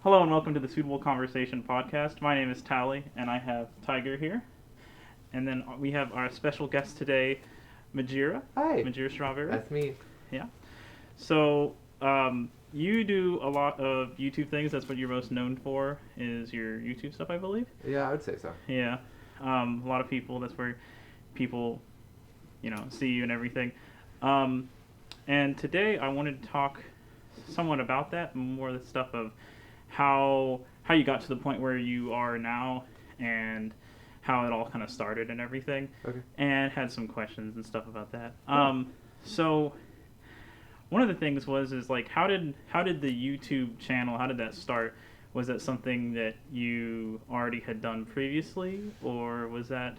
Hello and welcome to the Suitable Conversation podcast. My name is Tali, and I have Tiger here. And then we have our special guest today, Majira. Hi. Majira Strawberry. That's me. Yeah. So, you do a lot of YouTube things. That's what you're most known for, is your YouTube stuff, I believe. Yeah, I would say so. Yeah. A lot of people, that's where people, see you and everything. And today I wanted to talk somewhat about that, more the stuff of how you got to the point where you are now and how it all kind of started and everything. Okay. And had some questions and stuff about that. So one of the things is like how did the YouTube channel, how did that start? Was that something that you already had done previously, or was that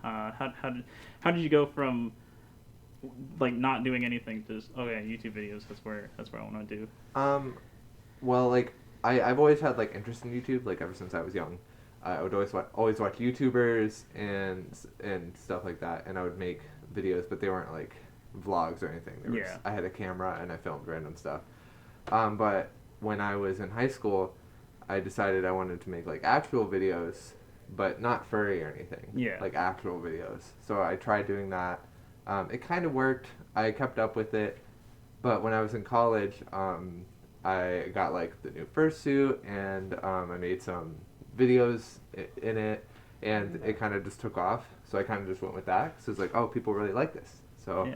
how did you go from like not doing anything to just, YouTube videos, that's where I want to do? Well, like I've always had like interest in YouTube, like ever since I was young. I would always watch YouTubers and stuff like that, and I would make videos, but they weren't like vlogs or anything. I had a camera and I filmed random stuff. But when I was in high school, I decided I wanted to make like actual videos, but not furry or anything. Yeah. Like actual videos. So I tried doing that. It kind of worked. I kept up with it, but when I was in college, I got like the new fursuit, and I made some videos in it, and it kind of just took off. So I kind of just went with that. So it's like, oh, people really like this. So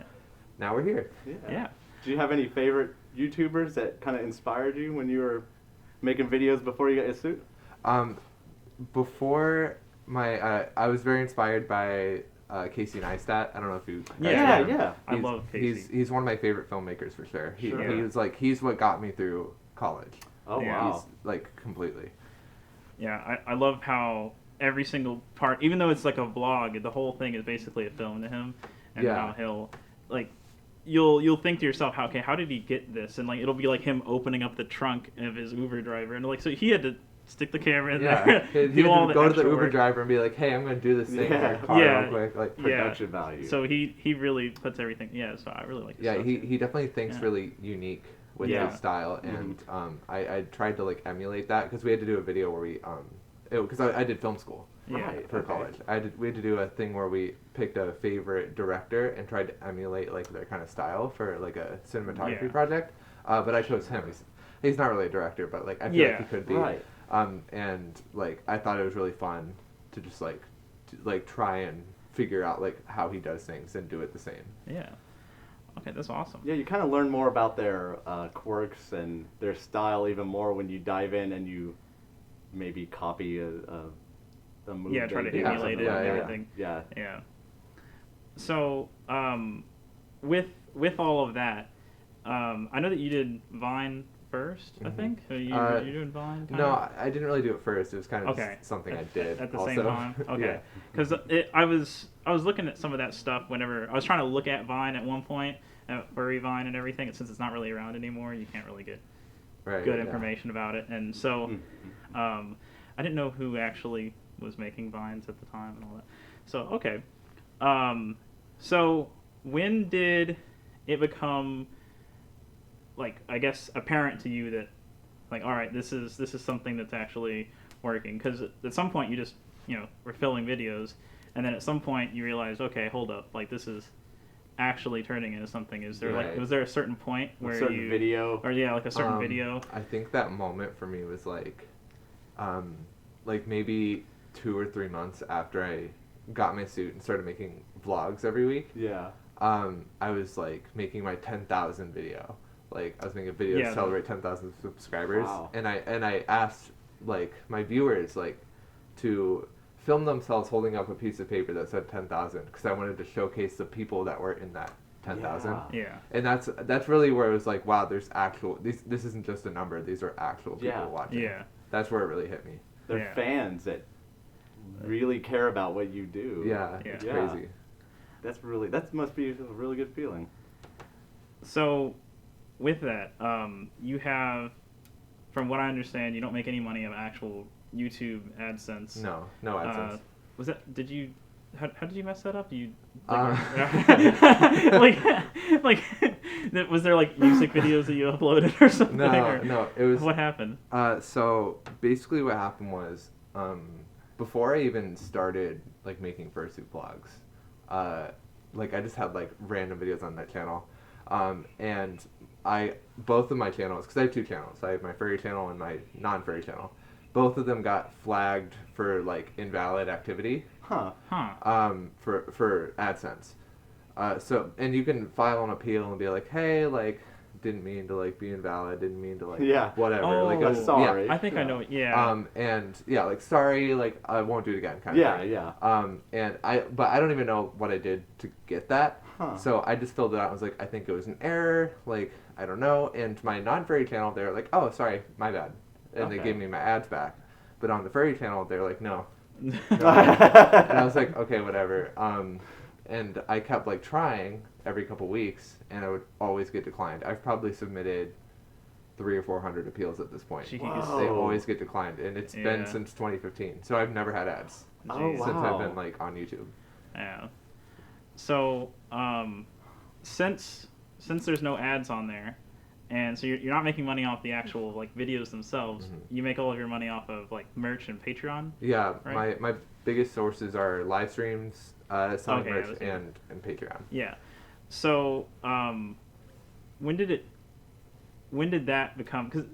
now we're here. Yeah. Do you have any favorite YouTubers that kind of inspired you when you were making videos before you got your suit? Before I was very inspired by Casey Neistat. I don't know if you. Yeah. I love Casey. He's one of my favorite filmmakers for sure. He's what got me through college. Oh Yeah. wow. He's like completely. Yeah, I love how every single part, even though it's like a vlog, the whole thing is basically a film to him, and how he'll like. You'll think to yourself, how did he get this? And like it'll be like him opening up the trunk of his Uber driver, and like so he had to stick the camera in there. He had to go to the Uber driver and be like, "Hey, I'm going to do this thing in your car real quick." Like production value. So he really puts everything. Yeah, so I really like his stuff. He definitely thinks really unique with his style, and I tried to like emulate that because we had to do a video where we because I did film school. For college. We had to do a thing where we picked a favorite director and tried to emulate like their kind of style for like a cinematography project. But I chose him. He's not really a director, but like I feel like he could be. Right. And like I thought it was really fun to just like try and figure out like how he does things and do it the same. Yeah. Okay, that's awesome. Yeah, you kind of learn more about their quirks and their style even more when you dive in and you maybe copy a move. Yeah, try to emulate it and everything. Yeah. So, with all of that, I know that you did Vine first, I think. So you doing Vine? No, I didn't really do it first. It was kind of just something I did at the also. same time. Okay, because I was looking at some of that stuff whenever I was trying to look at Vine at one point, furry Vine and everything. And since it's not really around anymore, you can't really get good information about it. And so, I didn't know who actually was making Vines at the time and all that. So okay, so when did it become like I guess apparent to you that like all right, this is something that's actually working? Because at some point you just were filming videos, and then at some point you realized, okay, hold up, like this is actually turning into something. Is there like was there a certain point where video or like a certain video? I think that moment for me was like maybe 2 or 3 months after I got my suit and started making vlogs every week. Yeah. I was like making my 10,000 video. Like I was making a video to celebrate 10,000 subscribers. Wow. And I asked like my viewers like to film themselves holding up a piece of paper that said 10,000 because I wanted to showcase the people that were in that 10,000. Yeah. And that's really where it was like, wow, there's actual this isn't just a number. These are actual people watching. Yeah. That's where it really hit me. They're fans that really care about what you do. It's crazy. That must be a really good feeling. So, with that, you have, from what I understand, you don't make any money of actual YouTube AdSense. No AdSense. Was that? Did you how did you mess that up? You Uh, like was there like music videos that you uploaded or something? or no, it was. what happened? So basically, what happened was, before I even started like making fursuit vlogs, like I just had like random videos on that channel, and both of my channels, because I have two channels. I have my furry channel and my non-furry channel. Both of them got flagged for like invalid activity. Huh. For AdSense. So and you can file an appeal and be like, hey, like didn't mean to like be invalid, didn't mean to like whatever. Oh, like sorry. I think I know. Yeah. And yeah, like sorry, like I won't do it again kind of thing. And but I don't even know what I did to get that. Huh. So I just filled it out. I was like, I think it was an error. Like I don't know. And my non-furry channel, they're like, oh, sorry, my bad, and they gave me my ads back. But on the furry channel, they're like, no. And I was like, okay, whatever. And I kept like trying every couple weeks, and I would always get declined. I've probably submitted 300 or 400 appeals at this point. Jeez. They always get declined, and it's been Yeah. since 2015. So I've never had ads Oh, since wow. I've been like on YouTube. Yeah. So, since there's no ads on there, and so you're not making money off the actual like videos themselves, you make all of your money off of like merch and Patreon. Yeah, Right. my biggest sources are live streams, selling Okay, merch, and Patreon. Yeah. So, when did that become? Because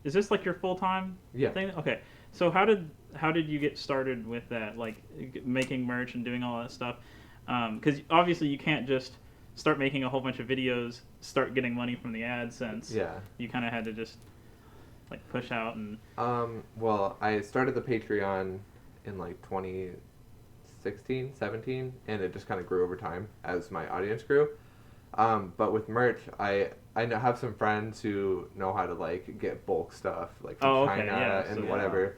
is this like your full time Yeah. thing? Okay. So how did you get started with that, like making merch and doing all that stuff? Because obviously you can't just start making a whole bunch of videos, start getting money from the AdSense. Yeah. You kind of had to just like push out and. Well, I started the Patreon in like 2016, 17, and it just kind of grew over time as my audience grew. But with merch, I have some friends who know how to like get bulk stuff like from China and so, whatever.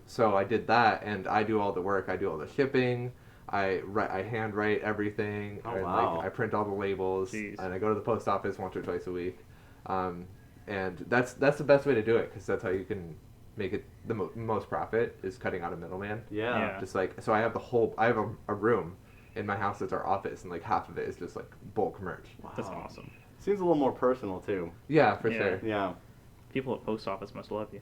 So I did that, and I do all the work. I do all the shipping. I hand write everything. Oh, and, wow. like, I print all the labels, Jeez. and I go to the post office once or twice a week. And that's the best way to do it, because that's how you can make it the most profit, is cutting out a middleman. Yeah. Just like, so I have a room in my house that's our office, and like half of it is just like bulk merch. Wow. That's awesome. Seems a little more personal too. Yeah, for Yeah. sure. Yeah. People at post office must love you.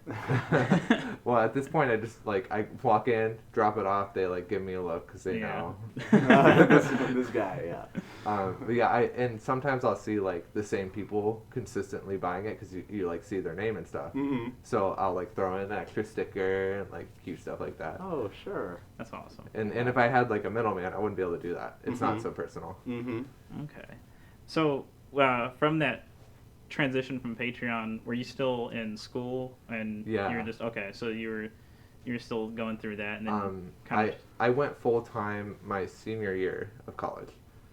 Well, at this point, I just like I walk in, drop it off. They like give me a look because they know. this guy, yeah. But yeah, and sometimes I'll see like the same people consistently buying it, because you like see their name and stuff. Mm-hmm. So I'll like throw in an extra sticker and like cute stuff like that. Oh, sure. That's awesome. And if I had like a middleman, I wouldn't be able to do that. It's not Mhm. so personal. Mm-hmm. Okay. So from that transition from Patreon, were you still in school and Yeah. you were just okay? So you were still going through that, and then I went full time my senior year of college.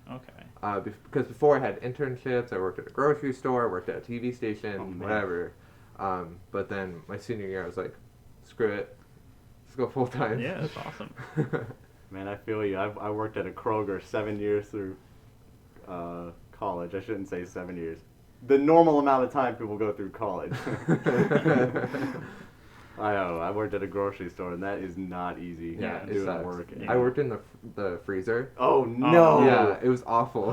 okay. Because before I had internships, I worked at a grocery store, worked at a TV station, Oh, man. whatever. But then my senior year, I was like, screw it, let's go full time. Yeah, that's awesome. Man, I feel you. I worked at a Kroger 7 years through college. I shouldn't say 7 years. The normal amount of time people go through college. I know. I worked at a grocery store, and that is not easy. Yeah, it doing sucks. work. I worked in the freezer. Oh no! Yeah, it was awful.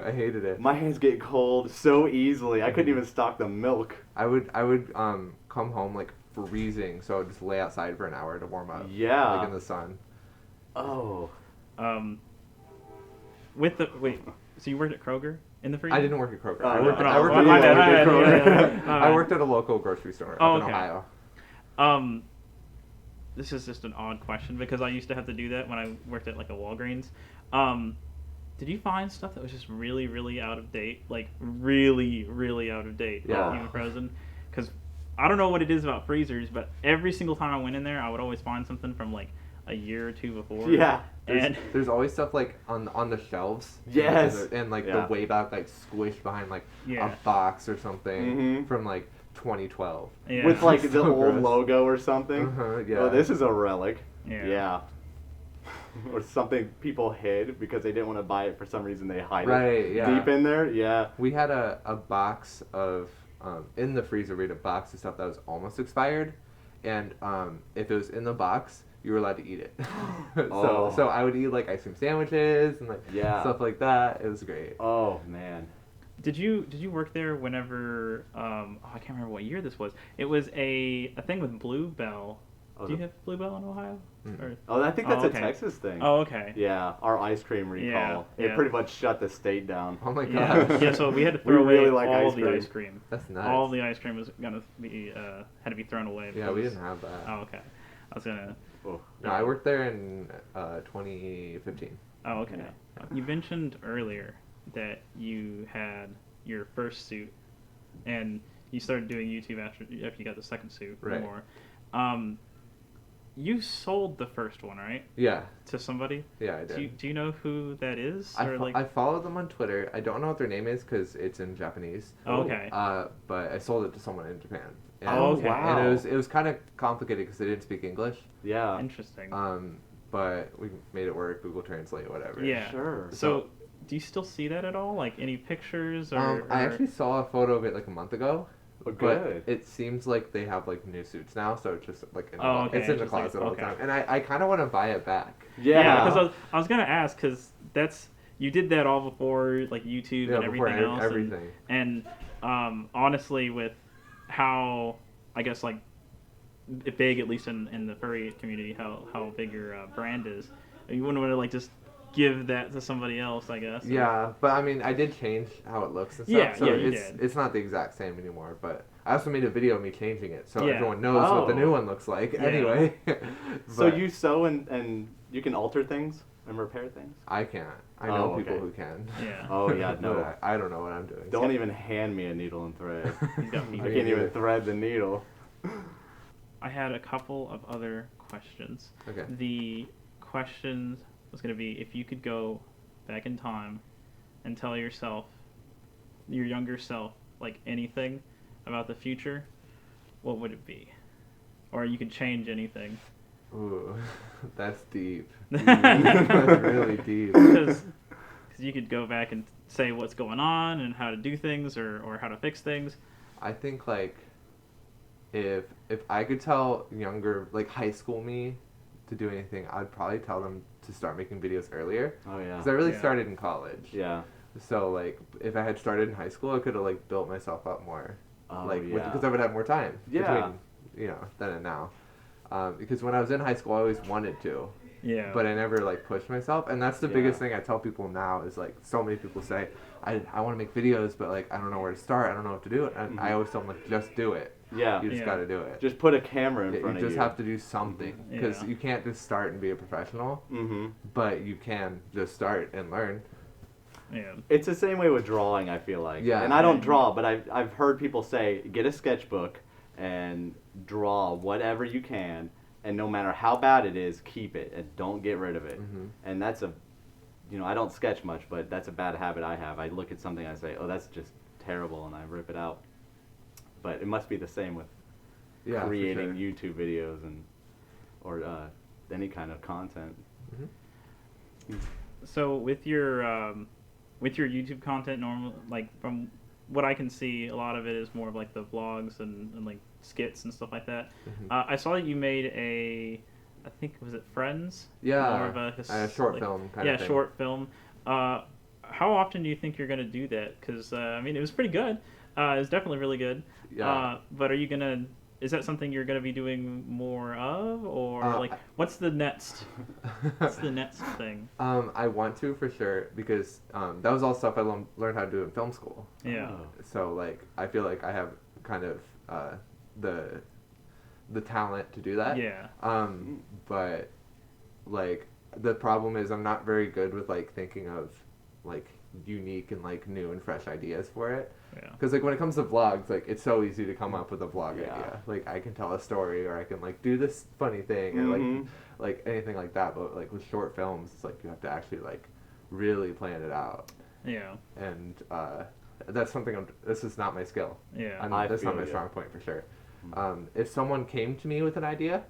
I hated it. My hands get cold so easily. I couldn't even stock the milk. I would come home like freezing, so I would just lay outside for an hour to warm up. Yeah. Like in the sun. Oh. So you worked at Kroger in the freezer? I didn't work at Kroger. Oh, I worked no. I worked Oh, at my a bad, local- my bad, Kroger. yeah. I worked at a local grocery store Oh, up in okay. Ohio. This is just an odd question because I used to have to do that when I worked at like a Walgreens. Did you find stuff that was just really, really out of date? Like really, really out of date? Yeah. Even frozen? Because I don't know what it is about freezers, but every single time I went in there, I would always find something from like a year or two before. Yeah. And There's always stuff like on the shelves. Yes. And like Yeah. the way back, like squished behind like Yeah. a box or something Mhm. from like 2012. yeah. With like the So old gross. logo or something. Yeah. Oh, this is a relic. Yeah. Or something people hid because they didn't want to buy it for some reason. They hide Right, it yeah. deep in there. Yeah. We had a box of in the freezer. We had a box of stuff that was almost expired, and if it was in the box, you were allowed to eat it. Oh. So I would eat like ice cream sandwiches and like Yeah. stuff like that. It was great. Oh man. Did you work there whenever I can't remember what year this was. It was a thing with Bluebell. Oh, Do you have Bluebell in Ohio? Mm. Or, Oh, I think that's okay. a Texas thing. Oh, okay. Yeah, our ice cream recall. It yeah. pretty much shut the state down. Oh my Yeah, gosh. yeah. So we had to We throw away really like all ice the cream. ice cream. That's nuts. All the ice cream was gonna be had to be thrown away. Yeah, we because- didn't have that. Oh, okay. I was gonna. Oh. No, I worked there in 2015. Oh, okay. Yeah. You mentioned earlier that you had your first suit, and you started doing YouTube after you got the second suit. Right. More. You sold the first one, right? Yeah, To somebody. yeah, I did. Do you know who that is? I follow them on Twitter. I don't know what their name is because it's in Japanese. Oh, okay. But I sold it to someone in Japan. And, Oh, okay. wow. And it was kind of complicated because they didn't speak English. Yeah. Interesting. But we made it work. Google Translate, whatever. Yeah. Sure. So, do you still see that at all? Like any pictures or? I actually saw a photo of it like a month ago. Oh, But good. it seems like they have like new suits now, so it's just like in the Oh, okay, it's in the just like- closet all the okay. time. And I kind of want to buy it back. Yeah. Because I was gonna ask because that's you did that all before like YouTube Yeah, and before everything else. everything. And honestly, with how I guess like big, at least in the furry community, how big your brand is, you wouldn't want to like just give that to somebody else, I guess. Yeah, but I mean, I did change how it looks and stuff. Yeah, so yeah, you it's did. it's not the exact same anymore. But I also made a video of me changing it, so Yeah. everyone knows what the Oh. new one looks like. Yeah. Anyway. So But you sew and you can alter things and repair things? I can't. I know Oh, people okay. who can. Yeah. Oh yeah, no. But I don't know what I'm doing. Don't even hand me a needle and thread. He's got I me. can't either. even thread the needle. I had a couple of other questions. Okay. The question was going to be if you could go back in time and tell yourself, your younger self, like anything about the future, what would it be? Or you could change anything. Ooh, that's deep. Because That's really deep. you could go back and say what's going on and how to do things or how to fix things. I think like if I could tell younger like high school me to do anything, I'd probably tell them to start making videos earlier. Oh yeah. Because I really Yeah. started in college. Yeah. So like if I had started in high school, I could have like built myself up more. Oh like yeah. because I would have more time. Yeah. Between, then and now. Because when I was in high school, I always wanted to, Yeah. but I never like pushed myself. And that's the Yeah. biggest thing I tell people now is like so many people say, I want to make videos, but like I don't know where to start. I don't know what to do. And I Mhm. always tell them like just do it. Yeah. You just Yeah. got to do it. Just put a camera in You front of just you. have to do something because Yeah. you can't just start and be a professional, Mm-hmm. but you can just start and learn. Yeah. It's the same way with drawing, I feel like. Yeah. And I don't draw, but I've heard people say, get a sketchbook and draw whatever you can, and no matter how bad it is, keep it and don't get rid of it. Mhm. And that's I don't sketch much, but that's a bad habit I have. I look at something, I say, oh, that's just terrible, and I rip it out. But it must be the same with Yeah, for creating sure. YouTube videos or any kind of content. Mhm. So with your YouTube content, like from what I can see, a lot of it is more of like the vlogs and like skits and stuff like that. Mhm. I saw that you made I think was it Friends? Yeah, More of a short film kind of thing. short film. How often do you think you're gonna do that? Because I mean, it was pretty good. It was definitely really good. Yeah. But are you gonna? Is that something you're gonna be doing more of, or like what's the next? What's the next thing? I want to for sure because that was all stuff I learned how to do in film school. Yeah. Oh. So like I feel like I have kind of the talent to do that. Yeah. But like the problem is I'm not very good with like thinking of like unique and like new and fresh ideas for it. Yeah. Because like when it comes to vlogs, like it's so easy to come up with a vlog Yeah. idea. Like I can tell a story or I can like do this funny thing or Mhm. like anything like that. But like with short films, it's like you have to actually like really plan it out. Yeah. And that's something this is not my skill. Yeah. That's not feel my you. strong point for sure. Mhm. If someone came to me with an idea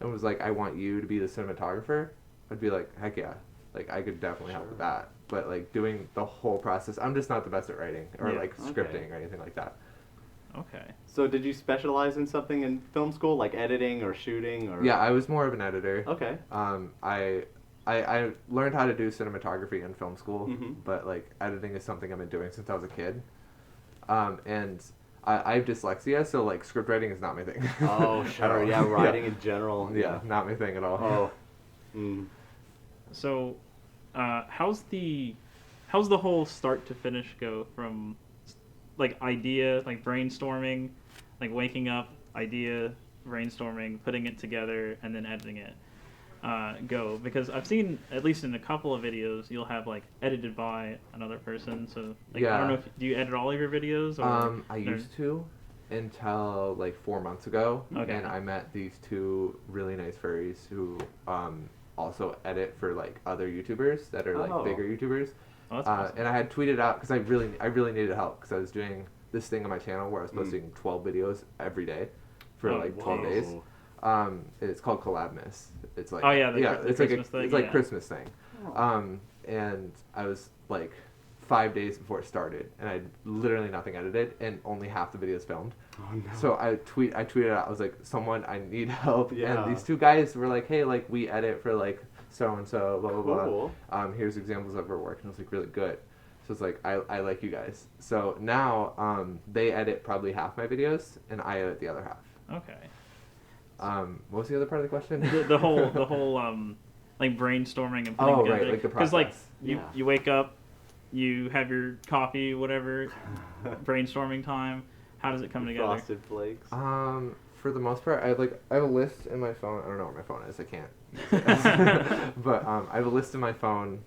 and was like, I want you to be the cinematographer, I'd be like, heck yeah. Like I could definitely help with Sure. that. But like doing the whole process, I'm just not the best at writing or Yeah. like Okay. scripting or anything like that. Okay. So did you specialize in something in film school, like editing or shooting, or? Yeah, I was more of an editor. Okay. I learned how to do cinematography in film school, Mhm. but like editing is something I've been doing since I was a kid. And I have dyslexia, so like script writing is not my thing. Oh, At sure. all. Yeah, writing in general. Yeah, not my thing at all. Oh. Mm. So, how's the whole start to finish go from like idea, like brainstorming, like waking up, idea, brainstorming, putting it together, and then editing it? Go, because I've seen at least in a couple of videos you'll have like edited by another person. So like I don't know if do you edit all of your videos? Or I used to until like 4 months ago, Okay. and I met these two really nice furries who also edit for like other YouTubers that are like Oh. bigger YouTubers. Oh, that's awesome. And I had tweeted out because I really needed help because I was doing this thing on my channel where I was posting 12 videos every day for Oh, like 12 days. It's called Collabmas. It's like Oh, yeah, the it's like Christmas thing, it's like yeah. Christmas thing. Oh. And I was like 5 days before it started, and I had literally nothing edited and only half the videos filmed. Oh no. So I tweeted out, I was like, someone, I need help. Yeah. And these two guys were like, hey, like we edit for like so and so, blah blah Cool. blah. Here's examples of our work, and it was like really good. So it's like I like you guys. So now they edit probably half my videos, and I edit the other half. Okay. What was the other part of the question? The whole like brainstorming and putting Oh, together. right, like the Because like process. you Yeah. you wake up, you have your coffee, whatever, brainstorming time. How does it come together? Frosted Flakes. For the most part, I have a list in my phone. I don't know where my phone is. I can't. But I have a list in my phone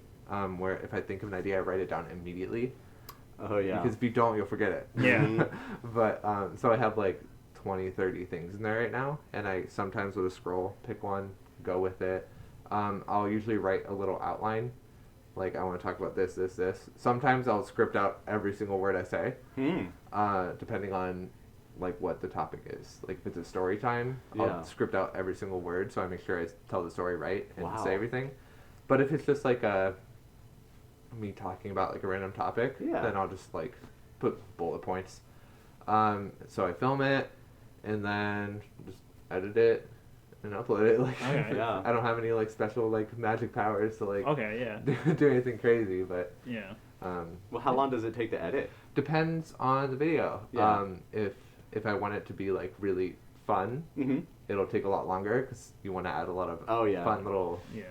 where if I think of an idea, I write it down immediately. Oh yeah. Because if you don't, you'll forget it. Yeah. Mhm. But so I have like 20, 30 things in there right now, and I sometimes will just scroll, pick one, go with it. I'll usually write a little outline, like I want to talk about this, this, this. Sometimes I'll script out every single word I say, depending on like what the topic is. Like if it's a story time, Yeah. I'll script out every single word so I make sure I tell the story right and Wow. say everything. But if it's just like me talking about like a random topic, Yeah. then I'll just like put bullet points. So I film it and then just edit it and upload it. Like Okay. Yeah. I don't have any like special like magic powers to like Okay, yeah. do anything crazy, but Yeah. Well, how long does it take to edit? depends on the video. Yeah. If I want it to be like really fun, Mm-hmm. it'll take a lot longer because you want to add a lot of Oh yeah. fun little Yeah.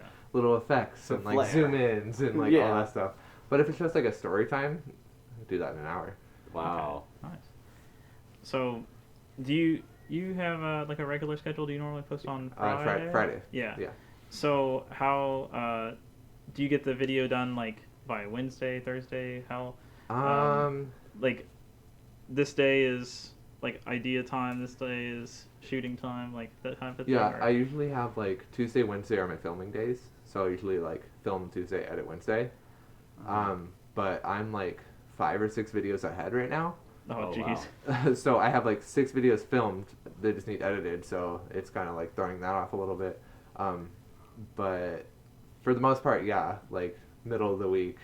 effects Some and like flair. zoom ins and like Yeah. all that stuff. But if it's just like a story time, I do that in an hour. Wow. Okay. Nice. So, do you have like a regular schedule? Do you normally post on Friday? Friday. Yeah. Yeah. So how do you get the video done like by Wednesday, Thursday? How like this day is like idea time, this day is shooting time, like that kind of thing? Yeah, or- I usually have like Tuesday, Wednesday are my filming days. So I usually like film Tuesday, edit Wednesday. But I'm like 5 or 6 videos ahead right now. Oh, Oh, jeez. wow. So I have like 6 videos filmed. They just need edited. So it's kind of like throwing that off a little bit. But for the most part, yeah, like middle of the week,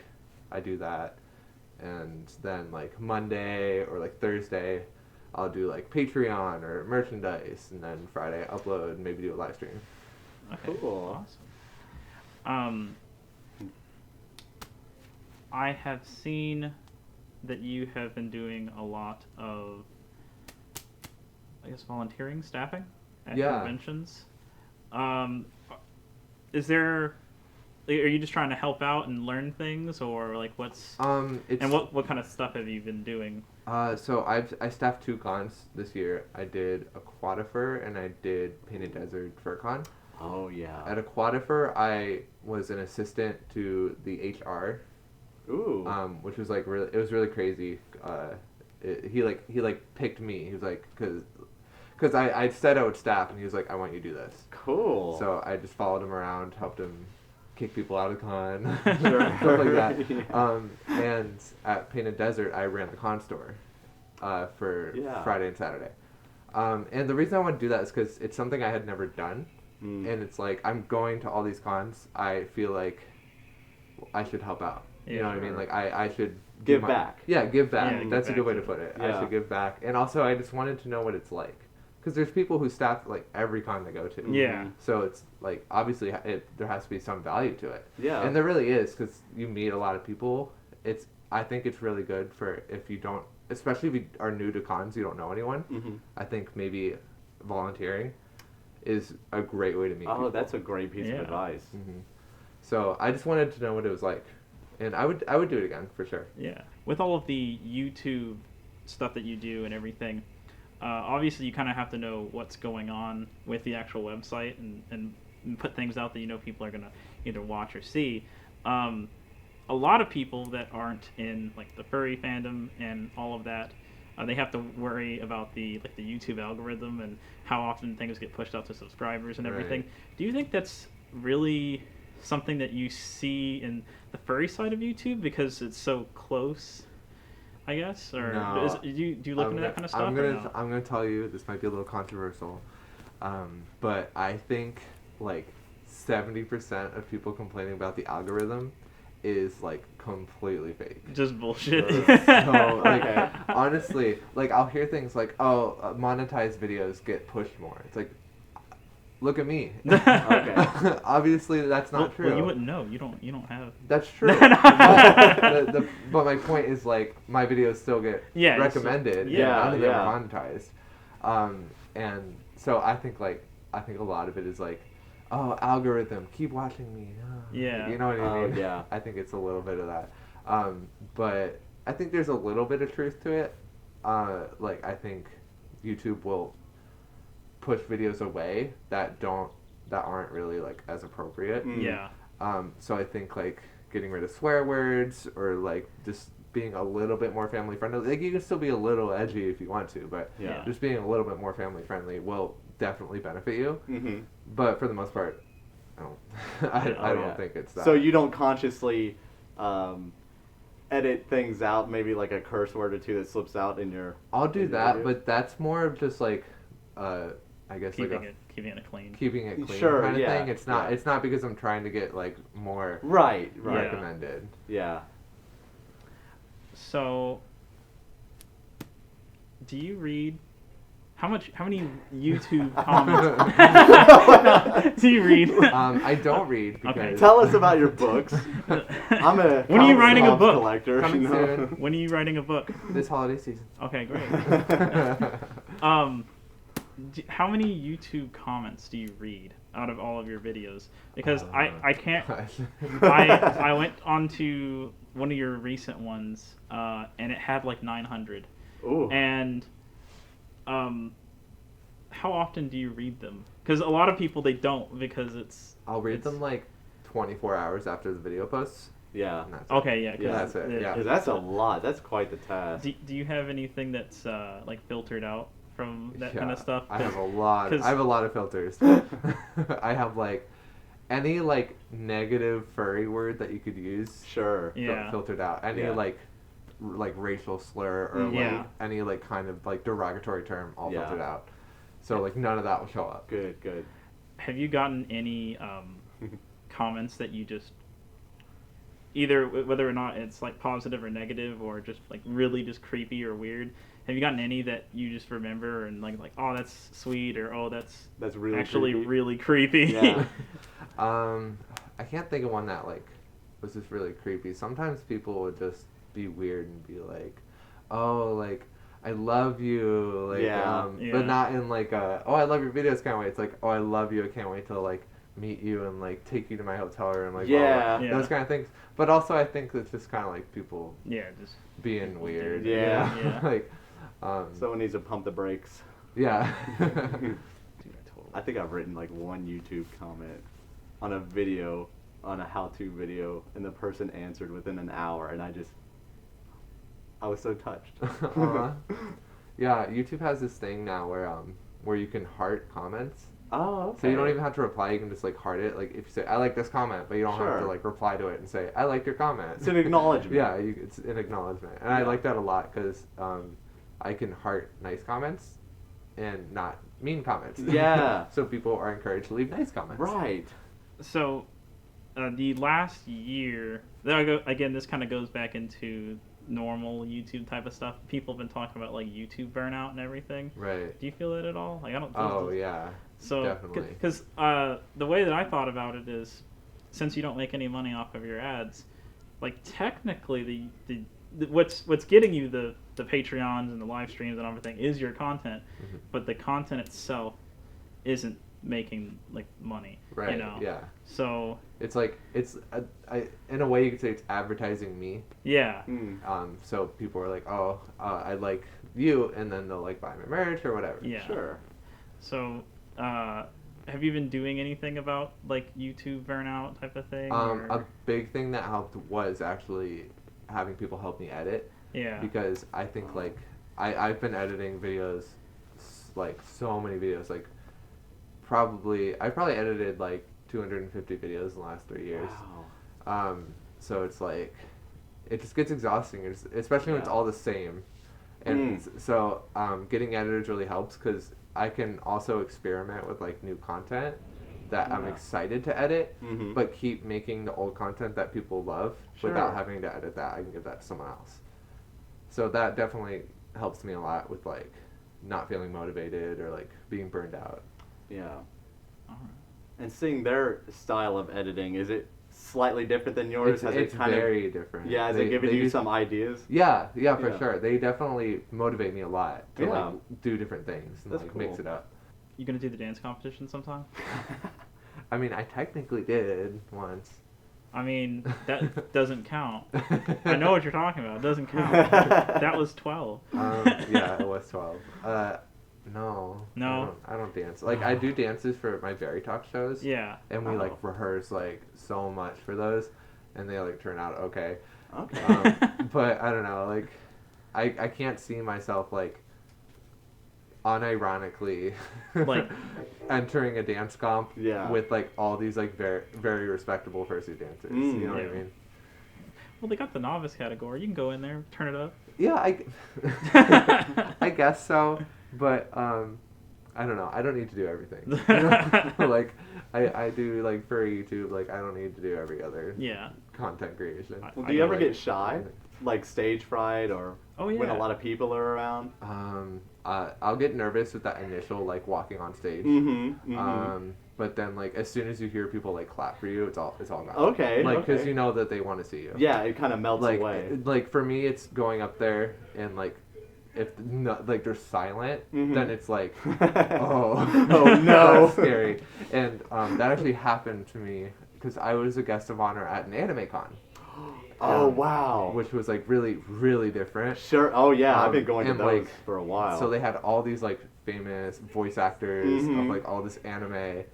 I do that. And then like Monday or like Thursday, I'll do like Patreon or merchandise. And then Friday, upload and maybe do a live stream. Okay. Cool. Awesome. I have seen that you have been doing a lot of, I guess, volunteering, staffing at Yeah. conventions. Is there, are you just trying to help out and learn things, or like what's, It's and what kind of stuff have you been doing? So I staffed 2 cons this year. I did Aquatifer and I did Painted Desert Fur Con. Oh yeah. At Aquatifer, I was an assistant to the HR, Ooh. which was like really, it was really crazy. He picked me. He was like, cause I said I would staff, and he was like, I want you to do this. Cool. So I just followed him around, helped him kick people out of the con, Sure. stuff like that. Yeah. And at Painted Desert, I ran the con store for Yeah. Friday and Saturday. And the reason I want to do that is because it's something I had never done. Mm. And it's like, I'm going to all these cons. I feel like I should help out. You Yeah, know what I mean? sure. Like, I should Give back. Yeah, give back. Yeah, give That's a back good way to to put it. Yeah. I should give back. And also, I just wanted to know what it's like. Because there's people who staff like every con they go to. Yeah. So it's like obviously there has to be some value to it. Yeah. And there really is because you meet a lot of people. I think it's really good for if you don't, especially if you are new to cons, you don't know anyone. Mm-hmm. I think maybe volunteering is a great way to meet people. Oh, that's a great piece of advice. Mm-hmm. So I just wanted to know what it was like, and I would do it again for sure. Yeah. With all of the YouTube stuff that you do and everything, obviously you kind of have to know what's going on with the actual website and put things out that you know people are going to either watch or see. A lot of people that aren't in like the furry fandom and all of that, they have to worry about the YouTube algorithm and how often things get pushed out to subscribers and everything. Right. Do you think that's really something that you see in the furry side of YouTube because it's so close, I guess? Or No. do you look into that kind of stuff? I'm or gonna no? I'm gonna tell you this might be a little controversial, but I think like 70% of people complaining about the algorithm is like completely fake. Just bullshit. So like Okay. honestly, like I'll hear things like, "Oh, monetized videos get pushed more." It's like, look at me. Okay. Obviously, that's not true. Well, you wouldn't know. You don't have. That's true. But my point is like my videos still get Yeah, recommended. yeah, and none of them yeah. are monetized. And so I think a lot of it is like, oh, algorithm, keep watching me. Yeah. You know what I mean? Yeah. I think it's a little bit of that. But I think there's a little bit of truth to it. Like I think YouTube will push videos away that aren't really like as appropriate. Mm. Yeah. So I think like getting rid of swear words or like just being a little bit more family friendly. Like you can still be a little edgy if you want to, but Yeah. just being a little bit more family friendly will definitely benefit you. Mm-hmm. But for the most part, I don't. I don't think it's that. So you don't consciously edit things out, maybe like a curse word or two that slips out in your. I'll do in your that, video? but that's more of just like, I guess Keeping like it clean. keeping it clean Sure, kind of yeah, thing. It's not. yeah. It's not because I'm trying to get like more Right. Yeah. recommended. Yeah. So, do you read? How many YouTube comments do you read? I don't read because Okay. Tell us about your books. I'm a. When are you comics writing a box book? Collector, Coming you know? soon. When are you writing a book? this holiday season. Okay, great. How many YouTube comments do you read out of all of your videos? Because I can't. I went onto one of your recent ones, and it had like 900. Ooh. And how often do you read them? Because a lot of people they don't because it's. I'll read it's- them like 24 hours after the video posts. Yeah. And that's Okay, yeah. 'cause Yeah, that's it, yeah. 'Cause that's a lot. That's quite the task. Do you have anything that's like filtered out from that Yeah, kind of stuff? I have a lot. 'Cause- I have a lot of filters. I have like any like negative furry word that you could use. Sure. Yeah. Filtered out. Any Yeah. like racial slur or Yeah. like any like kind of like derogatory term all Yeah. filtered out. So like none of that will show up. Good. Good. Have you gotten any comments that you just either whether or not it's like positive or negative or just like really just creepy or weird? Have you gotten any that you just remember and like oh that's sweet or oh that's Really actually creepy. really creepy? Yeah. I can't think of one that like was just really creepy. Sometimes people would just be weird and be like, "Oh, like I love you," like, Yeah. Yeah. but not in like a, "Oh, I love your videos, can't wait." It's like, "Oh, I love you, I can't wait to like meet you and like take you to my hotel room," like blah, blah, Yeah. blah. Yeah. Those kind of things. But also, I think it's just kind of like people Yeah, just being weird. Yeah. Yeah. like, Someone needs to pump the brakes. yeah. dude, I totally. I think I've written like one YouTube comment on a video, on a how-to video, and the person answered within an hour, and I was so touched. Uh-huh. Yeah, YouTube has this thing now where you can heart comments. Oh, okay. So you don't even have to reply, you can just like heart it. Like if you say, "I like this comment," but you don't have to Sure. like reply to it and say, "I like your comment." It's an acknowledgement. Yeah, it's an acknowledgement. And I Yeah. like that a lot because I can heart nice comments and not mean comments. Yeah. So people are encouraged to leave nice comments. Right. So, the last year, again, this kind of goes back into normal YouTube type of stuff, people have been talking about like YouTube burnout and everything. Right. Do you feel that at all? Like I don't. Oh yeah. So definitely. because the way that I thought about it is, since you don't make any money off of your ads, like technically what's getting you the Patreons and the live streams and everything is your content, Mm-hmm. but the content itself isn't making like money. Right. You know? Yeah. So It's like in a way you could say it's advertising me. yeah. So people are like, oh, I like you, and then they'll like buy my merch or whatever. Yeah. Sure. So have you been doing anything about like YouTube burnout type of thing? A big thing that helped was actually having people help me edit. Yeah. Because I think like I've been editing videos, like so many videos, like I probably edited like 250 videos in the last 3 years. Wow. So it's like it just gets exhausting, especially when it's all the same. And so getting editors really helps because I can also experiment with like new content that I'm excited to edit, but keep making the old content that people love without having to edit that. I can give that to someone else. So that definitely helps me a lot with like not feeling motivated or like being burned out. Yeah. All right. And seeing their style of editing, is it slightly different than yours? It's very different. Yeah, has it given you some ideas? Yeah, for sure. They definitely motivate me a lot to like do different things and That's like cool. mix it up. You gonna do the dance competition sometime? I mean, I technically did once. I mean, that doesn't count. I know what you're talking about. It doesn't count. That was 12. Yeah, it was 12. No. No? I don't dance. Like, I do dances for my Very Talk shows. Yeah. And we, like, rehearse, like, so much for those. And they, like, turn out okay. Okay. But, I don't know, like, I can't see myself, like, unironically Like entering a dance comp Yeah. with like all these like very very respectable fursuit dancers. You know what I mean? Well, they got the novice category. You can go in there, turn it up. Yeah, I guess so. But I don't know. I don't need to do everything. You know? Like I do like for YouTube. Like I don't need to do every other content creation. Well, do you ever get shy, like stage fright, or when a lot of people are around? I'll get nervous with that initial like walking on stage. But then like as soon as you hear people like clap for you, it's all gone. Okay. Like because you know that they want to see you. Yeah, it kind of melts like, away. Like for me, it's going up there and like if like they're silent, then it's like oh no, that's scary. And that actually happened to me because I was a guest of honor at an anime con. Oh wow! Which was like really, really different. Sure. Oh yeah, I've been going to those like, for a while. So they had all these like famous voice actors of like all this anime,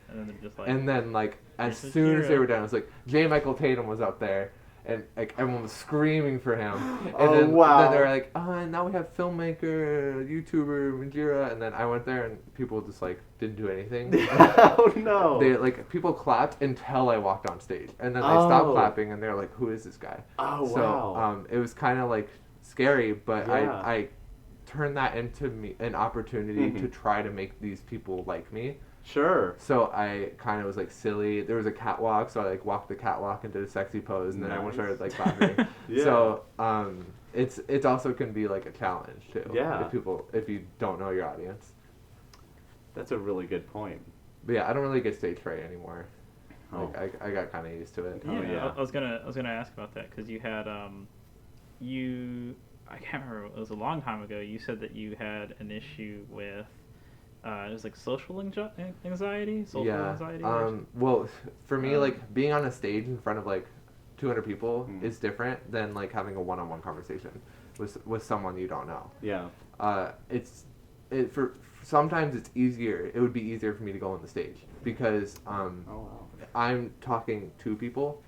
and then like as soon as they were done, it was like J. Michael Tatum was up there, and like everyone was screaming for him. And then they were like, oh, and now we have filmmaker, YouTuber, Majira, and then I went there and people just like didn't do anything. Oh no! They like people clapped until I walked on stage, and then they stopped clapping, and they're like, who is this guy? Oh wow! So it was kind of like scary, but I turned that into an opportunity to try to make these people like me. Sure. So I kind of was like silly. There was a catwalk, so I like walked the catwalk and did a sexy pose, and then everyone started like clapping. So it's also can be like a challenge too. Yeah. If you don't know your audience. That's a really good point. But yeah, I don't really get stage fright anymore. Oh. Like I got kind of used to it. Yeah. I was gonna ask about that because you had I can't remember. It was a long time ago. You said that you had an issue with. It was like social anxiety. Anxiety. Well, for me, like being on a stage in front of like 200 people is different than like having a one-on-one conversation with someone you don't know. Yeah. Sometimes it's easier. It would be easier for me to go on the stage because I'm talking to people.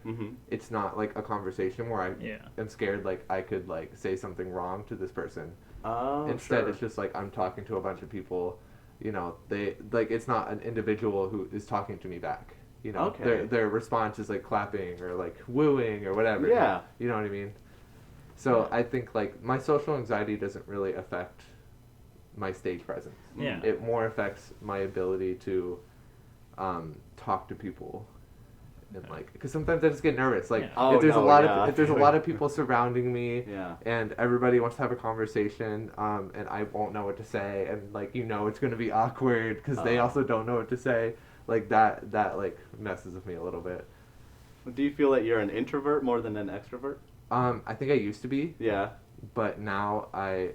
It's not like a conversation where I am scared like I could like say something wrong to this person. Instead, it's just like I'm talking to a bunch of people. You know, they like it's not an individual who is talking to me back. You know, their response is like clapping or like wooing or whatever. Yeah. You know what I mean? So I think like my social anxiety doesn't really affect my stage presence. Yeah. It more affects my ability to talk to people and like, because sometimes I just get nervous. Like, Yeah. Oh, if there's no, a lot yeah. of if there's a lot of people surrounding me, Yeah. and everybody wants to have a conversation, and I won't know what to say, and like it's gonna be awkward because they also don't know what to say. Like that like messes with me a little bit. Do you feel that you're an introvert more than an extrovert? I think I used to be, Yeah. but now I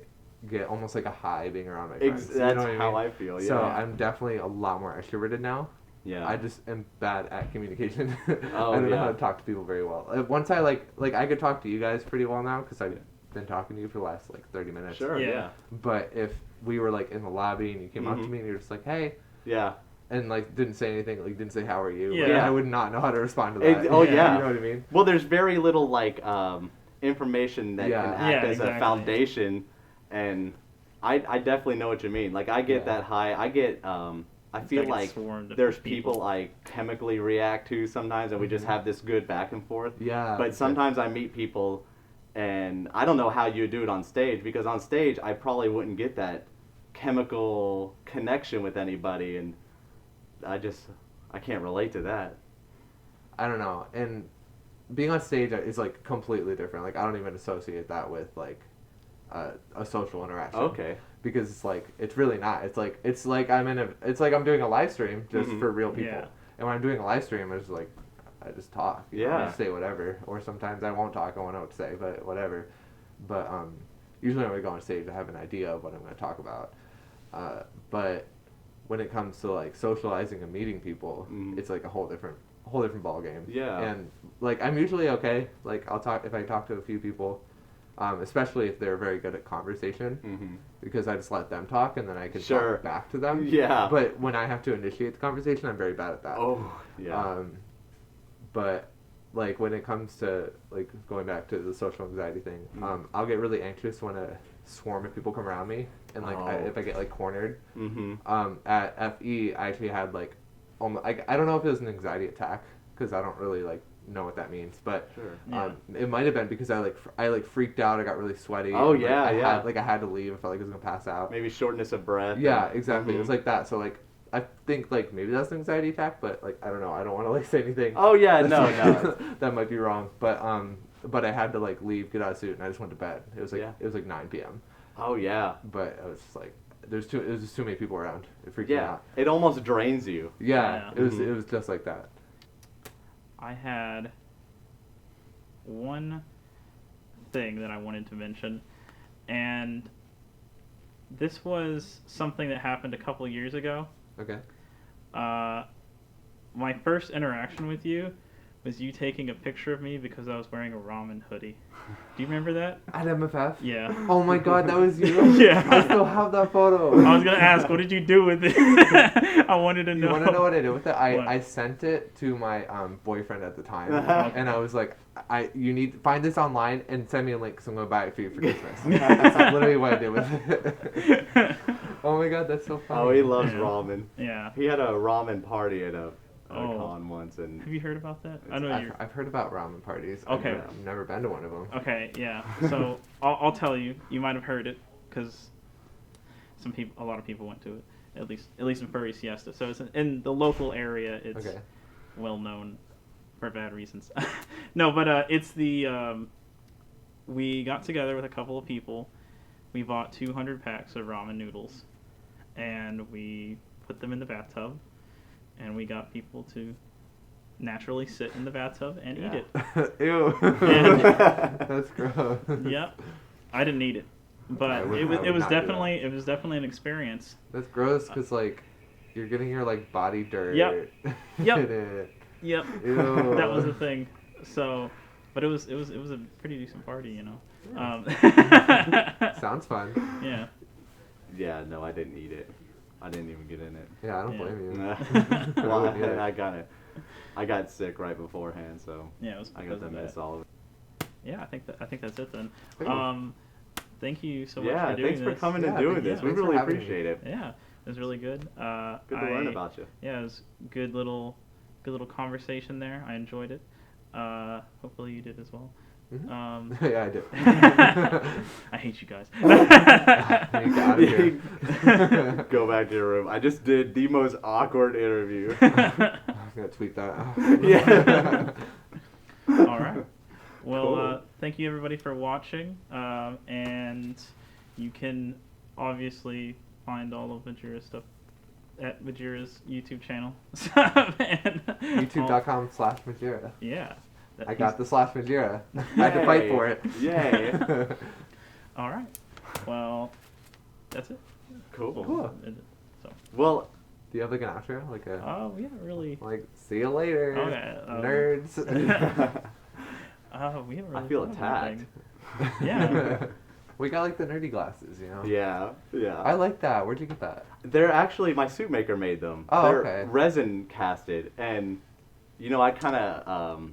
get almost like a high being around my friends. That's what how mean? I feel. Yeah. So I'm definitely a lot more extroverted now. Yeah. I just am bad at communication. Oh, I don't know how yeah. to talk to people very well. Once I like I could talk to you guys pretty well now because I've been talking to you for the last like 30 minutes. Sure. Yeah. Yeah. But if we were like in the lobby and you came up to Mhm. me and you're just like, hey, Yeah. and like didn't say anything, like didn't say how are you, like, Yeah. I would not know how to respond to that. Oh, yeah. You know what I mean? Well, there's very little like information that Yeah. can act Yeah, as a exactly. foundation, and I definitely know what you mean. Like I get Yeah. that high. I get I feel get like swarmed of there's people. people I chemically react to sometimes, and we just Mhm. have this good back and forth. Yeah. But sometimes I meet people, and I don't know how you do it on stage, because on stage I probably wouldn't get that chemical connection with anybody, and I can't relate to that. I don't know. And being on stage is like completely different. Like I don't even associate that with like a social interaction. Okay. Because it's like it's really not. It's like I'm doing a live stream just Mhm. for real people. Yeah. And when I'm doing a live stream, it's like I just talk. You know, I Yeah. just say whatever. Or sometimes I won't talk. I won't know what to say, but whatever. But usually when I go on stage, I have an idea of what I'm going to talk about. But when it comes to like socializing and meeting people, Mhm. it's like a whole different ball game. Yeah. And like I'm usually okay. Like I'll talk if I talk to a few people, especially if they're very good at conversation, Mm-hmm. because I just let them talk and then I can Sure. talk back to them. Yeah. But when I have to initiate the conversation, I'm very bad at that. Oh, yeah. But like when it comes to like going back to the social anxiety thing, Mm. I'll get really anxious when a swarm of people come around me, and like Oh. if I get like cornered. Mm-hmm. At FE, I actually had like almost, I don't know if it was an anxiety attack because I don't really like know what that means, but Sure. Yeah. it might have been because I freaked out. I got really sweaty. Oh, and, like, yeah, I yeah. had to leave. I felt like I was gonna pass out. Maybe shortness of breath. Yeah, and- exactly. It was Mhm. like that. So like I think like maybe that's an anxiety attack, but like I don't know. I don't want to like say anything. Oh, yeah, no, That's- no. that might be wrong. But I had to like leave, get out of suit, and I just went to bed. It was like Yeah. 9 p.m. Oh, yeah. But I was just like there's just too many people around. It freaked me Yeah. out. It almost drains you. Yeah, Yeah. it was just like that. I had one thing that I wanted to mention, and this was something that happened a couple years ago. Okay. My first interaction with you was you taking a picture of me because I was wearing a ramen hoodie. Do you remember that? At MFF? Yeah. Oh my god, that was you? Yeah. I still have that photo. I was gonna ask, what did you do with it? I wanted to know. You want to know what I did with it? What? I sent it to my boyfriend at the time, and I was like, you need to find this online and send me a link because I'm going to buy it for you for Christmas. That's literally what I did with it. Oh my god, that's so funny. Oh, he loves Yeah. ramen. Yeah. He had a ramen party at a Oh. con once, and Have you heard about that? I know you're. I've heard about ramen parties. Okay. I've never been to one of them. Okay, yeah. So I'll tell you. You might have heard it because a lot of people went to it. At least in Furry Siesta. So it's in the local area. It's Okay. well known for bad reasons. No, but it's the we got together with a couple of people. We bought 200 packs of ramen noodles, and we put them in the bathtub, and we got people to naturally sit in the bathtub and eat it. Ew. And- That's gross. Yep. I didn't eat it, but I would it was not do definitely an experience. That's gross because like you're getting your like body dirt. Yep. Yep. in it. Yep. Ew. That was the thing. So, but it was a pretty decent party, you know. Sounds fun. Yeah. yeah, no, I didn't eat it. I didn't even get in it. Yeah, I don't Yeah. blame you. Well, wouldn't either. I got sick right beforehand, so Yeah, it was I because got to of miss that. all of it. Yeah, I think that's it then. Cool. Thank you so much Yeah, for doing thanks for this. coming Yeah, and doing thank you. this. We Thanks for really having me. appreciate it. Yeah, it was really good. Good to learn about you. Yeah, it was good little conversation there. I enjoyed it. Hopefully you did as well. Mhm. Yeah, I did. I hate you guys. Get out of here. Go back to your room. I just did the most awkward interview. gonna tweet that. Yeah. All right. Well, Cool. thank you everybody for watching, and you can obviously find all of Majira's stuff at Majira's YouTube channel. And YouTube.com/Majira. Yeah. I got the /Majira. I had to fight for it. Yay. All right. Well, that's it. Cool. So. Well, Do you have like an outro? Like a Oh, yeah, really. like see you later, Okay, nerds. We haven't really I feel thought of attacked. anything. Yeah. We got like the nerdy glasses, you know. Yeah. I like that. Where'd you get that? They're actually, my suit maker made them. Oh, They're okay. resin casted, and you know, I kind of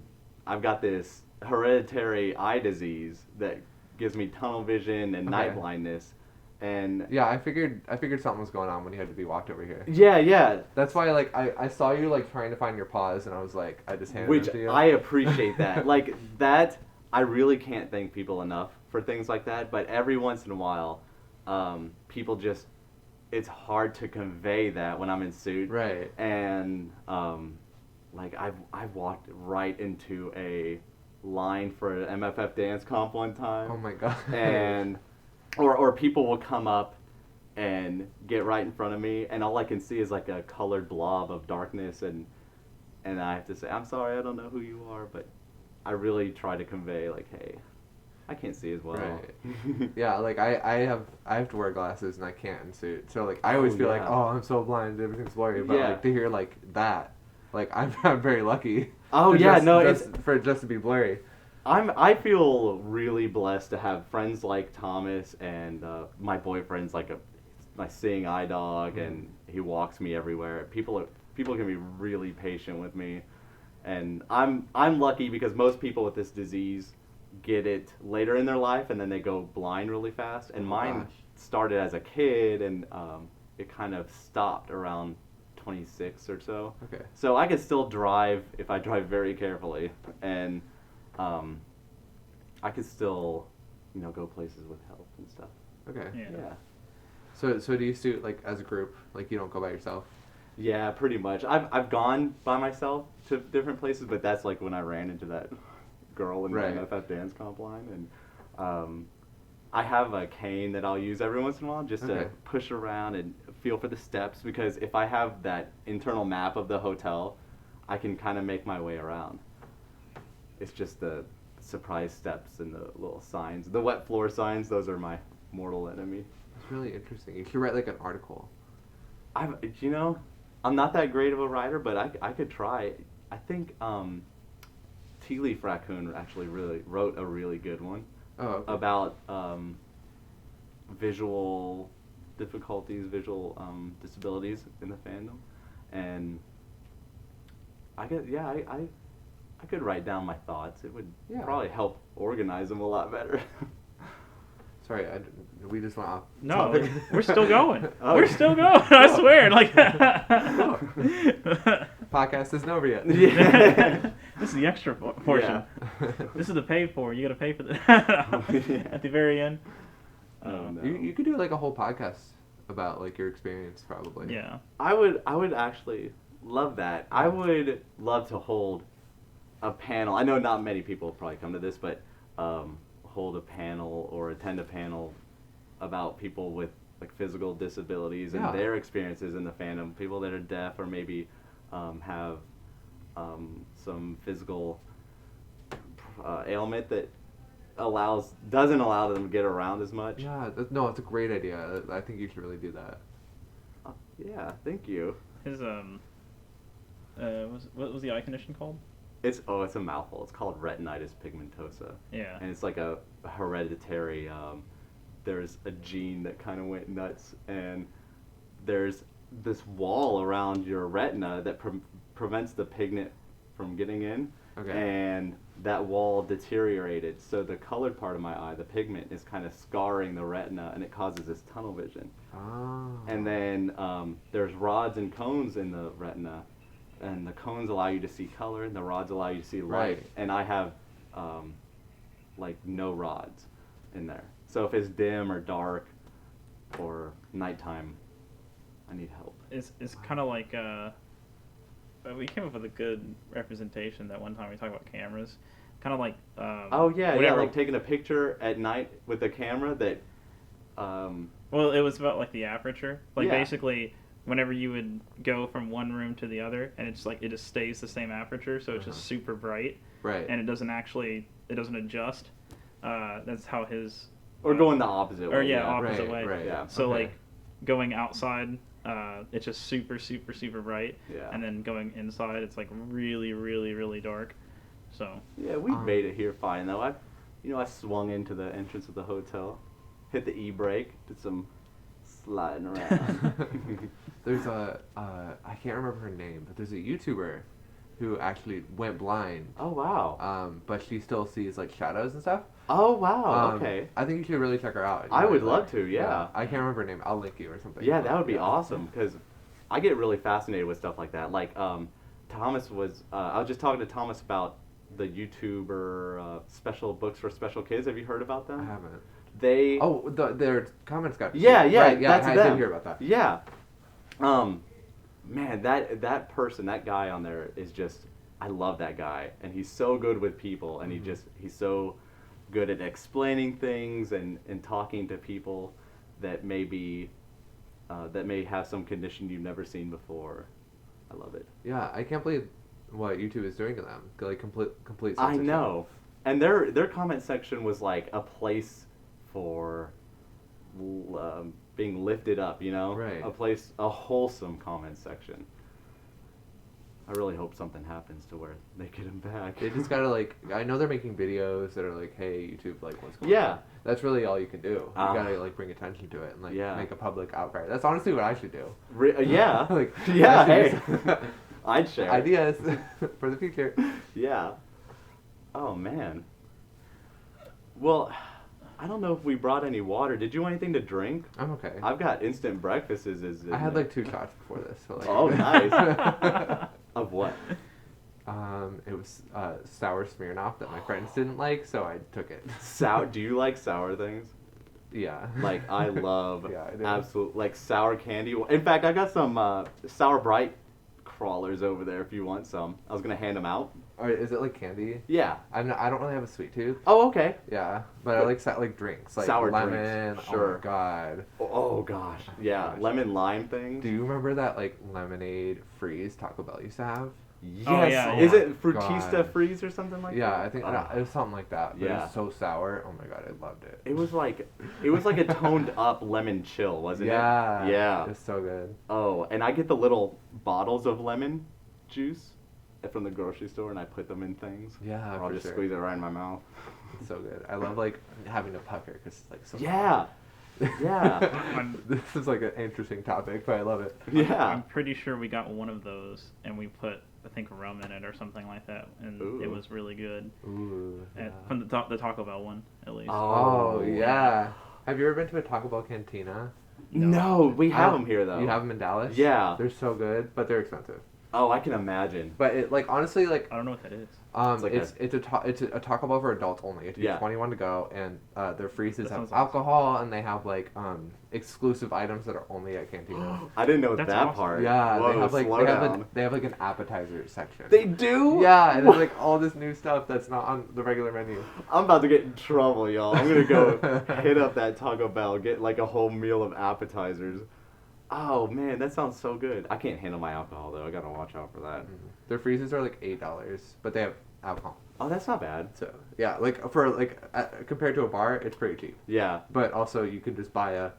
I've got this hereditary eye disease that gives me tunnel vision and night Okay. blindness, and Yeah, I figured something was going on when you had to be walked over here. yeah, That's why like I saw you like trying to find your paws, and I was like I just handed which them to you. I appreciate that. Like that, I really can't thank people enough for things like that. But every once in a while, people just, it's hard to convey that when I'm in suit. Right. And like I've walked right into a line for an MFF dance comp one time. Oh my god. And or people will come up and get right in front of me, and all I can see is like a colored blob of darkness, and I have to say, I'm sorry, I don't know who you are, but I really try to convey like, hey, I can't see as well. Right. Yeah, like I have to wear glasses and I can't in suit. So like I always Oh, feel like, yeah. oh, I'm so blind, everything's blurry. But Yeah. like to hear like that, like I'm very lucky. Oh to yeah, just- no, just, it's for it just to be blurry. I feel really blessed to have friends like Thomas, and my boyfriend's like my seeing eye dog, and he walks me everywhere. People can be really patient with me, and I'm lucky because most people with this disease get it later in their life and then they go blind really fast. And Oh, mine gosh. started as a kid, and it kind of stopped around 26 or so. Okay. So I can still drive if I drive very carefully, and I could still, go places with help and stuff. Okay. Yeah. So do you suit like as a group? Like you don't go by yourself? Yeah, pretty much. I've gone by myself to different places, but that's like when I ran into that girl in Right. the MFF dance comp line, and I have a cane that I'll use every once in a while just Okay. to push around and feel for the steps, because if I have that internal map of the hotel, I can kind of make my way around. It's just the surprise steps and the little signs. The wet floor signs, those are my mortal enemy. It's really interesting. You should write like an article. I'm not that great of a writer, but I could try. I think Tea Leaf Raccoon actually really wrote a really good one Oh. Okay. about visual difficulties, visual disabilities in the fandom, and I could write down my thoughts. It would Yeah. probably help organize them a lot better. Sorry, we just went off. No, topic. we're still going. Oh. We're still going. I swear. Like. Podcast isn't over yet. Yeah. This is the extra portion. Yeah. This is the paid for. You got to pay for that at the very end. Oh, no. You could do like a whole podcast about like your experience, probably. Yeah. I would actually love that. I would love to hold a panel. I know not many people will probably come to this, but hold a panel or attend a panel about people with like physical disabilities and Yeah. their experiences in the fandom. People that are deaf or maybe have some physical ailment that doesn't allow them to get around as much. Yeah. No, it's a great idea. I think you should really do that. Yeah, thank you. His what was the eye condition called? It's a mouthful. It's called retinitis pigmentosa. Yeah. And it's like a hereditary, there's a gene that kind of went nuts, and there's this wall around your retina that prevents the pigment from getting in. Okay. And that wall deteriorated, so the colored part of my eye, the pigment, is kind of scarring the retina, and it causes this tunnel vision. Oh. And then there's rods and cones in the retina, and the cones allow you to see color, and the rods allow you to see light. Right. And I have like no rods in there. So if it's dim or dark or nighttime, I need help. It's kind of like we came up with a good representation that one time we talked about cameras, kind of like Oh yeah, whatever. like taking a picture at night with a camera that. Well, it was about like the aperture, like Yeah. basically whenever you would go from one room to the other, and it's like it just stays the same aperture, so it's just super bright, Right. and it doesn't adjust. That's how his Or going the opposite way. or yeah, opposite Right, way. right. Yeah. So Okay. like going outside, it's just super bright, Yeah. and then going inside, it's like really dark. So Yeah, we made it here fine though. I swung into the entrance of the hotel, hit the e-brake, did some sliding around. There's I can't remember her name, but there's a YouTuber who actually went blind. Oh wow. But she still sees like shadows and stuff. Oh wow. Okay. I think you should really check her out. I You would might love like- to, yeah. I can't remember her name. I'll link you or something. Yeah, that would be Yeah. awesome because I get really fascinated with stuff like that. Like Thomas was. I was just talking to Thomas about the YouTuber special books for special kids. Have you heard about them? I haven't. They. Oh, their comments got. Yeah, Right, yeah, that's I them. did hear about that. Yeah. Man, that person, that guy on there is just. I love that guy, and he's so good with people, and he's so good at explaining things and talking to people that may have some condition you've never seen before. I love it. Yeah, I can't believe what YouTube is doing to them. Like complete I censorship. know, and their comment section was like a place for being lifted up, you know, Right. a wholesome comment section. I really hope something happens to where they get him back. They just gotta like. I know they're making videos that are like, "Hey, YouTube, like, what's going Yeah. on?" That's really all you can do. You Ah. gotta like bring attention to it and like Yeah. make a public outcry. That's honestly what I should do. Yeah, Like, yeah. I Hey, should just- I'd share ideas for the future. Yeah. Oh man. Well, I don't know if we brought any water. Did you want anything to drink? I'm okay. I've got instant breakfasts. I had like 2 shots before this. So like, Oh, nice. Of what? It was sour Smirnoff that my friends didn't like, so I took it. Sour. Do you like sour things? Yeah. Like I love Yeah, I do. absolute like sour candy. In fact, I got some sour bright crawlers over there if you want some. I was gonna hand them out. Or is it like candy? Yeah. I don't really have a sweet tooth. Oh, okay. Yeah, but I like like drinks, like Sour lemon. drinks, Oh sure. my god. Oh gosh. Yeah. Gosh. Lemon lime things. Do you remember that like lemonade freeze Taco Bell used to have? Yes. Oh, yeah, Is yeah. it Frutista God. Freeze or something like Yeah, that? I think Oh. it was something like that. But it Yeah. was so sour. Oh my god, I loved it. It was like a toned up lemon chill, wasn't Yeah. it? Yeah. It was so good. Oh, and I get the little bottles of lemon juice from the grocery store, and I put them in things. Yeah, Or I'll for just sure. squeeze it right in my mouth. It's so good. I love like having to pucker because it's like so. Yeah. Yeah. This is like an interesting topic, but I love it. Yeah. I'm pretty sure we got one of those, and we put I think rum in it or something like that, and it Ooh. was really good. Ooh. Yeah. From the Taco Bell one, at least. Oh yeah. Have you ever been to a Taco Bell cantina? No, we have them here though. You have them in Dallas? Yeah. They're so good, but they're expensive. Oh, I can imagine. But it like honestly like I don't know what that is. It's like it's a Taco Bell for adults only. You have to be Yeah. 21 to go, and their freezes That have sounds awesome. alcohol, and they have like exclusive items that are only at cantina. I didn't know That's that awesome. part. Yeah, Whoa, they have like slow down. they have like an appetizer section. They do? Yeah, and there's like all this new stuff that's not on the regular menu. I'm about to get in trouble, y'all. I'm gonna go hit up that Taco Bell, get like a whole meal of appetizers. Oh man, that sounds so good. I can't handle my alcohol though. I gotta watch out for that. Their freezes are like $8, but they have alcohol. Oh, that's not bad. So yeah, like for like compared to a bar, it's pretty cheap. Yeah. But also you can just buy a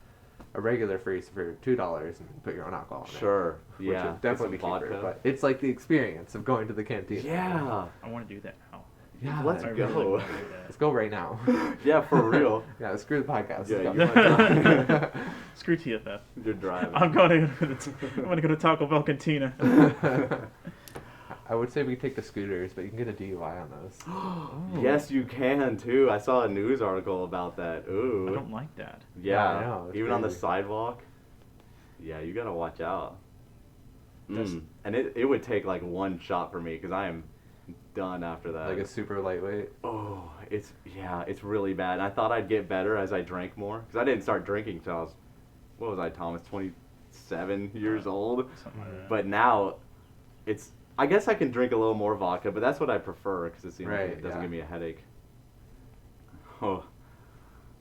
regular freeze for $2 and put your own alcohol in it. Sure. Which Yeah. would definitely Get be some cheaper, vodka. but it's like the experience of going to the canteen. Yeah. I want to do that now. Yeah, Let's I go. really want to do let's go right now. Yeah, for real. Yeah, screw the podcast. Yeah, Let's you go. want Screw TFF. You're driving. I'm going to go to Taco Bell Cantina. I would say we take the scooters, but you can get a DUI on those. Yes, you can too. I saw a news article about that. I Ooh. don't like that. Yeah. I know, it's Even on the crazy. sidewalk. Yeah, you gotta watch out. That's- And it would take like one shot for me because I am done after that. Like a super lightweight. Oh, it's really bad. I thought I'd get better as I drank more because I didn't start drinking till I was, what was I, Thomas, 27 years old. Something like that. But now, I guess I can drink a little more vodka, but that's what I prefer because it's, it doesn't yeah. give me a headache. Oh.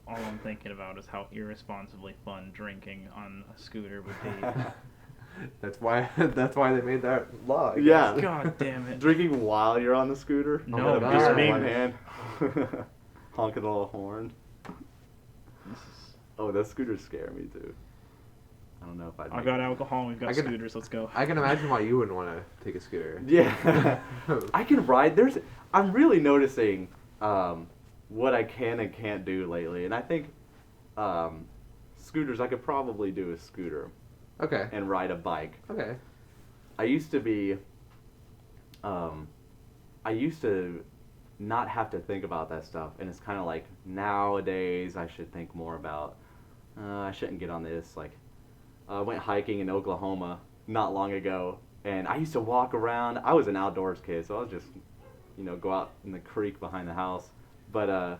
All I'm thinking about is how irresponsibly fun drinking on a scooter would be. That's why they made that law. I Yeah. guess. God damn it. Drinking while you're on the scooter? No, With a just beer in being- one hand. Honking a little horn. Oh, those scooters scare me too. I don't know if I'd I've make got it. alcohol and we've got I can- scooters. Let's go. I can imagine why you wouldn't want to take a scooter. Yeah. I can ride. I'm really noticing what I can and can't do lately. And I think scooters, I could probably do a scooter Okay. and ride a bike. Okay. I used to not have to think about that stuff. And it's kind of like nowadays I should think more about, I shouldn't get on this. Like, I went hiking in Oklahoma not long ago, and I used to walk around. I was an outdoors kid, so I was just, go out in the creek behind the house. But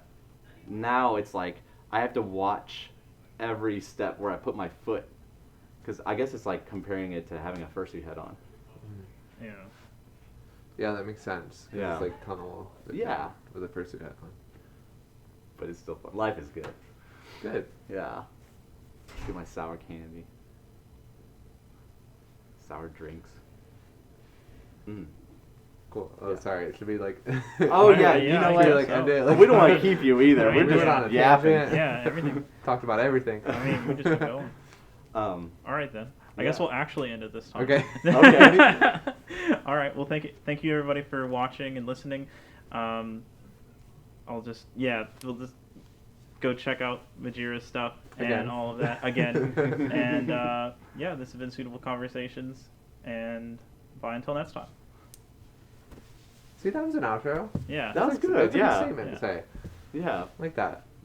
now it's like I have to watch every step where I put my foot, because I guess it's like comparing it to having a fursuit head on. Yeah. Yeah, that makes sense. 'Cause Yeah. It's like tunnel. Yeah. With a fursuit hat on. But it's still fun. Life is good. Good. Yeah. Get my sour candy. Sour drinks. Mm. Cool. Oh, Yeah. sorry. It should be like. Oh yeah, yeah, you know I what? guess like, so. end it, like, We don't want to keep you either. Yeah, We're we just went on a yapping. tangent. Yeah, everything. Talked about everything. I mean, we just keep going. Um, All right then. I guess we'll actually end it this time. Okay. Okay. All right. Well, thank you everybody for watching and listening. We'll just go check out Majira's stuff Again. and all of that again. And this has been Suitable Conversations. And bye until next time. See, that was an outro. Yeah. That was That's a- good, That's a yeah. good statement Yeah. to say. yeah. Like that.